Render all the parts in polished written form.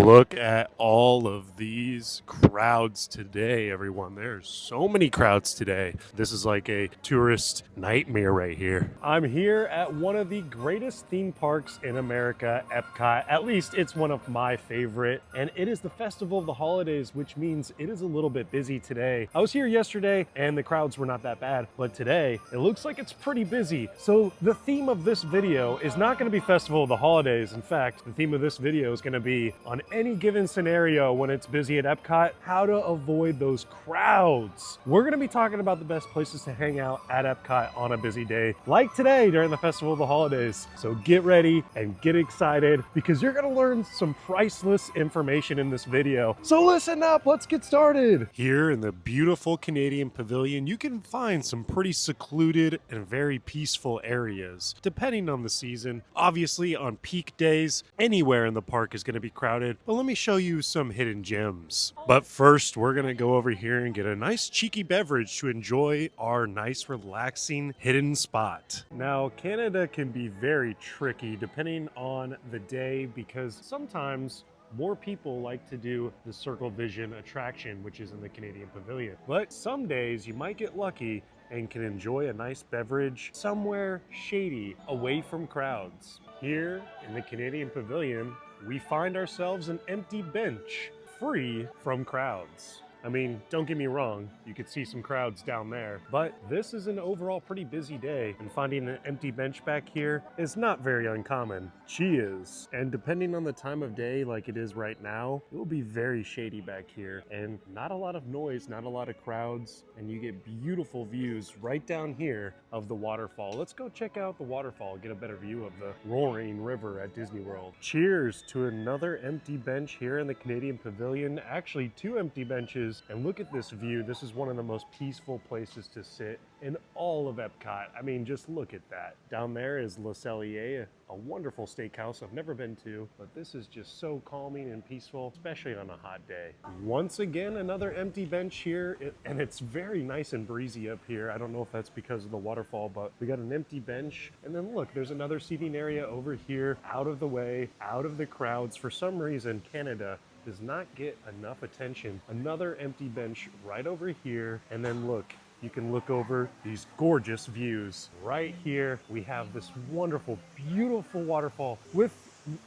Look at all of these crowds today, everyone. There's so many crowds today. This is like a tourist nightmare right here. I'm here at one of the greatest theme parks in America, Epcot. At least it's one of my favorite. And it is the Festival of the Holidays, which means it is a little bit busy today. I was here yesterday and the crowds were not that bad, but today it looks like it's pretty busy. So the theme of this video is not going to be Festival of the Holidays. In fact, the theme of this video is going to be on any given scenario when it's busy at Epcot, how to avoid those crowds. We're going to be talking about the best places to hang out at Epcot on a busy day, like today during the Festival of the Holidays. So get ready and get excited because you're going to learn some priceless information in this video. So listen up, let's get started. Here in the beautiful Canadian Pavilion, you can find some pretty secluded and very peaceful areas, depending on the season. Obviously, on peak days, anywhere in the park is going to be crowded, but let me show you some hidden gems. But first, we're going to go over here and get a nice cheeky beverage to enjoy our nice relaxing hidden spot. Now, Canada can be very tricky depending on the day because sometimes more people like to do the Circle Vision attraction, which is in the Canadian Pavilion. But some days you might get lucky and can enjoy a nice beverage somewhere shady, away from crowds. Here in the Canadian Pavilion, we find ourselves an empty bench, free from crowds. I mean, don't get me wrong, you could see some crowds down there, but this is an overall pretty busy day, and finding an empty bench back here is not very uncommon. Cheers! And depending on the time of day like it is right now, it will be very shady back here, and not a lot of noise, not a lot of crowds, and you get beautiful views right down here of the waterfall. Let's go check out the waterfall, get a better view of the roaring river at Disney World. Cheers to another empty bench here in the Canadian Pavilion, actually 2 empty benches. And look at this view. This is one of the most peaceful places to sit in all of Epcot. I mean, just look at that. Down there is Le Cellier, a wonderful steakhouse I've never been to, but this is just so calming and peaceful, especially on a hot day. Once again, another empty bench here, and it's very nice and breezy up here. I don't know if that's because of the waterfall, but we got an empty bench. And then look, there's another seating area over here, out of the way, out of the crowds. For some reason, Canada does not get enough attention. Another empty bench right over here. And then look, you can look over these gorgeous views. Right here, we have this wonderful, beautiful waterfall with,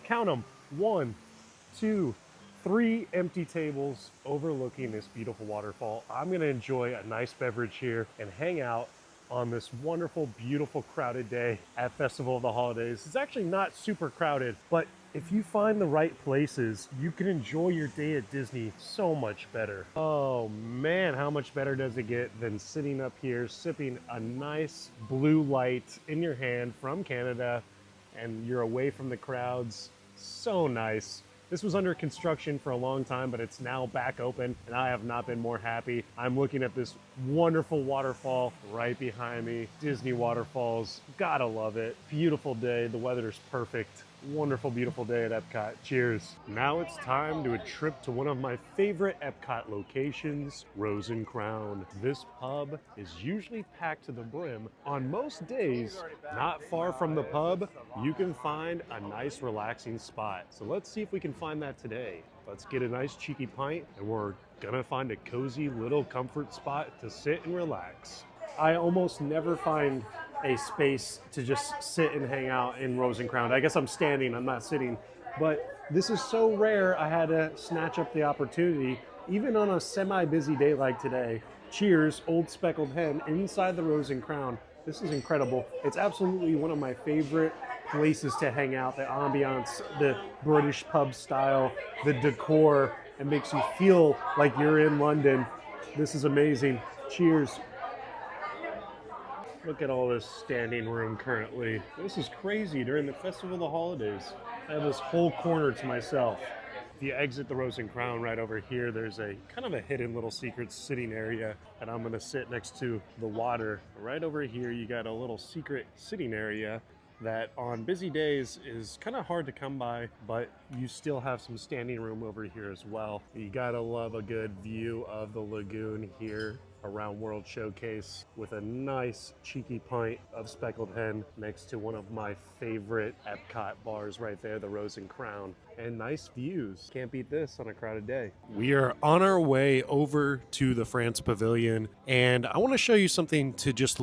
count them, 1, 2, 3 empty tables overlooking this beautiful waterfall. I'm gonna enjoy a nice beverage here and hang out on this wonderful, beautiful, crowded day at Festival of the Holidays. It's actually not super crowded, but if you find the right places, you can enjoy your day at Disney so much better. Oh man, how much better does it get than sitting up here, sipping a nice blue light in your hand from Canada, and you're away from the crowds. So nice. This was under construction for a long time, but it's now back open, and I have not been more happy. I'm looking at this wonderful waterfall right behind me. Disney waterfalls, gotta love it. Beautiful day, the weather's perfect. Wonderful, beautiful day at Epcot. Cheers. Now it's time to a trip to one of my favorite Epcot locations, Rose and Crown. This pub is usually packed to the brim. On most days, not far from the pub, you can find a nice relaxing spot. So let's see if we can find that today. Let's get a nice cheeky pint, and we're gonna find a cozy little comfort spot to sit and relax. I almost never find a space to just sit and hang out in Rose and Crown. I guess I'm standing, I'm not sitting, but this is so rare I had to snatch up the opportunity, even on a semi-busy day like today. Cheers, Old Speckled Hen, inside the Rose and Crown. This is incredible. It's absolutely one of my favorite places to hang out. The ambiance, the British pub style, the decor, it makes you feel like you're in London. This is amazing. Cheers. Look at all this standing room currently. This is crazy during the Festival of the Holidays. I have this whole corner to myself. If you exit the Rose and Crown right over here, there's a kind of a hidden little secret sitting area, and I'm gonna sit next to the water. Right over here, you got a little secret sitting area that on busy days is kind of hard to come by, but you still have some standing room over here as well. You gotta love a good view of the lagoon here around World Showcase with a nice cheeky pint of speckled hen next to one of my favorite Epcot bars right there, the Rose and Crown. And nice views. Can't beat this on a crowded day. We are on our way over to the France Pavilion, and I want to show you something to just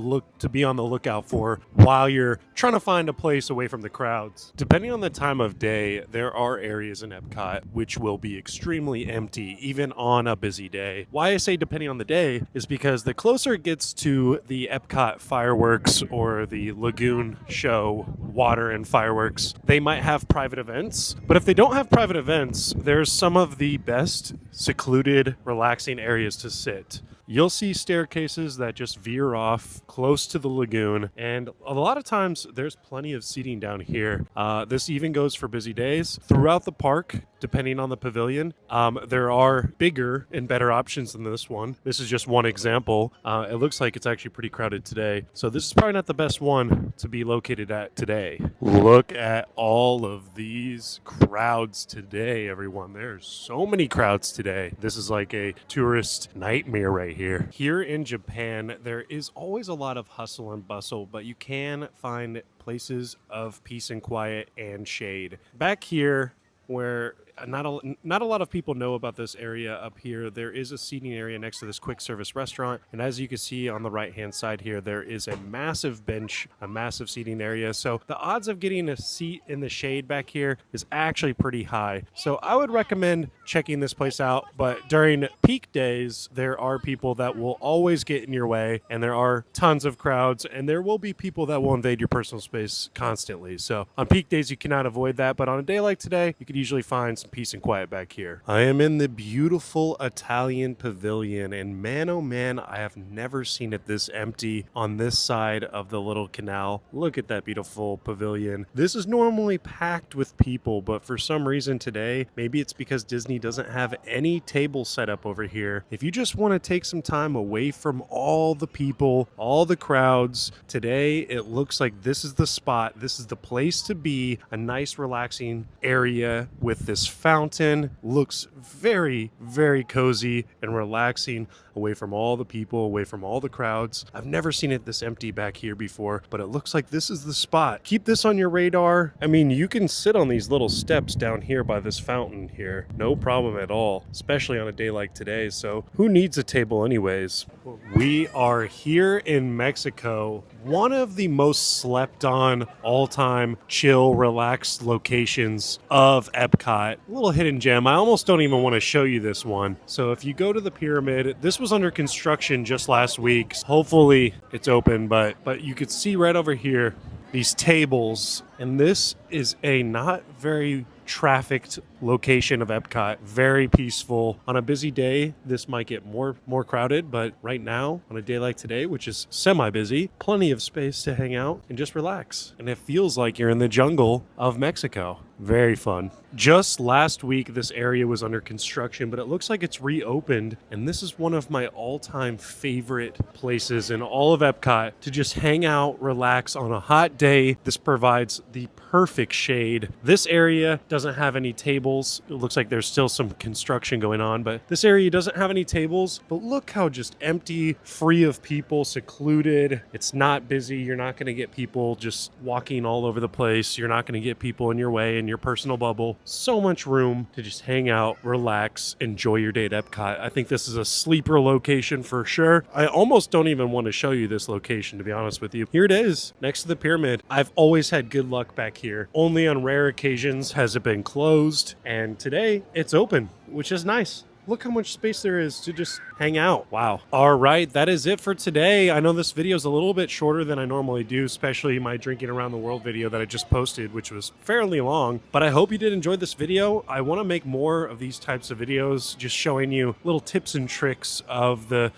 be on the lookout for while you're trying to find a place away from the crowds. Depending on the time of day, there are areas in Epcot which will be extremely empty, even on a busy day. Why I say depending on the day is because the closer it gets to the Epcot fireworks or the Lagoon show, water and fireworks, they might have private events. But if they don't have private events, there's some of the best secluded, relaxing areas to sit. You'll see staircases that just veer off close to the lagoon, and a lot of times there's plenty of seating down here. This even goes for busy days. Throughout the park, depending on the pavilion, there are bigger and better options than this one. This is just one example. It looks like it's actually pretty crowded today, so this is probably not the best one to be located at today. Look at all of these crowds today, everyone. There's so many crowds today. This is like a tourist nightmare right here. Here in Japan, there is always a lot of hustle and bustle, but you can find places of peace and quiet and shade. Back here, where not a lot of people know about this area up here, there is a seating area next to this quick service restaurant, and as you can see on the right hand side here, there is a massive bench, a massive seating area, so the odds of getting a seat in the shade back here is actually pretty high. So I would recommend checking this place out, but during peak days there are people that will always get in your way, and there are tons of crowds, and there will be people that will invade your personal space constantly. So on peak days you cannot avoid that, but on a day like today you could usually find some peace and quiet back here. I am in the beautiful Italian pavilion, and man oh man, I have never seen it this empty on this side of the little canal. Look at that beautiful pavilion. This is normally packed with people, but for some reason today, maybe it's because Disney doesn't have any table set up over here. If you just want to take some time away from all the people, all the crowds, today it looks like this is the spot. This is the place to be. A nice relaxing area with this fountain. Looks very, very cozy and relaxing, away from all the people, away from all the crowds. I've never seen it this empty back here before, but it looks like this is the spot. Keep this on your radar. I mean, you can sit on these little steps down here by this fountain here. No problem at all, especially on a day like today. So who needs a table anyways? We are here in Mexico, one of the most slept on all-time chill, relaxed locations of Epcot. A little hidden gem. I almost don't even want to show you this one. So if you go to the pyramid, this was under construction just last week. Hopefully it's open, but you could see right over here these tables, and this is a not very trafficked location of Epcot. Very peaceful. On a busy day, this might get more crowded, but right now, on a day like today, which is semi-busy, plenty of space to hang out and just relax. And it feels like you're in the jungle of Mexico. Very fun. Just last week, this area was under construction, but it looks like it's reopened, and this is one of my all-time favorite places in all of Epcot to just hang out, relax on a hot day. This provides the perfect shade. This area doesn't have any tables. It looks like there's still some construction going on, but this area doesn't have any tables. But look how just empty, free of people, secluded. It's not busy. You're not going to get people just walking all over the place. You're not going to get people in your way in your personal bubble. So much room to just hang out, relax, enjoy your day at Epcot. I think this is a sleeper location for sure. I almost don't even want to show you this location, to be honest with you. Here it is, next to the pyramid. I've always had good luck back here. Only on rare occasions has it been closed, and today it's open, which is nice. Look how much space there is to just hang out. Wow. All right, that is it for today. I know this video is a little bit shorter than I normally do, especially my drinking around the world video that I just posted, which was fairly long, but I hope you did enjoy this video. I want to make more of these types of videos, just showing you little tips and tricks of the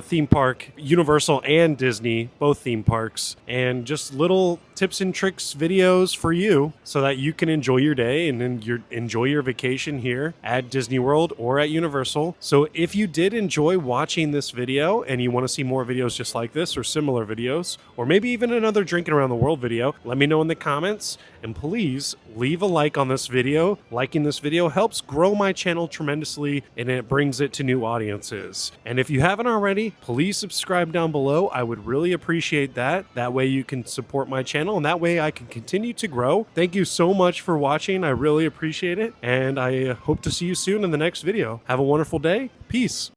theme park, Universal and Disney, both theme parks, and just little tips and tricks videos for you so that you can enjoy your day and then enjoy your vacation here at Disney World or at Universal. So if you did enjoy watching this video and you want to see more videos just like this or similar videos, or maybe even another drinking around the world video, let me know in the comments, And please leave a like on this video. Liking this video helps grow my channel tremendously, and it brings it to new audiences. And if you haven't already, please subscribe down below. I would really appreciate that. That way you can support my channel, and that way I can continue to grow. Thank you so much for watching. I really appreciate it, and I hope to see you soon in the next video. Have a wonderful day. Peace.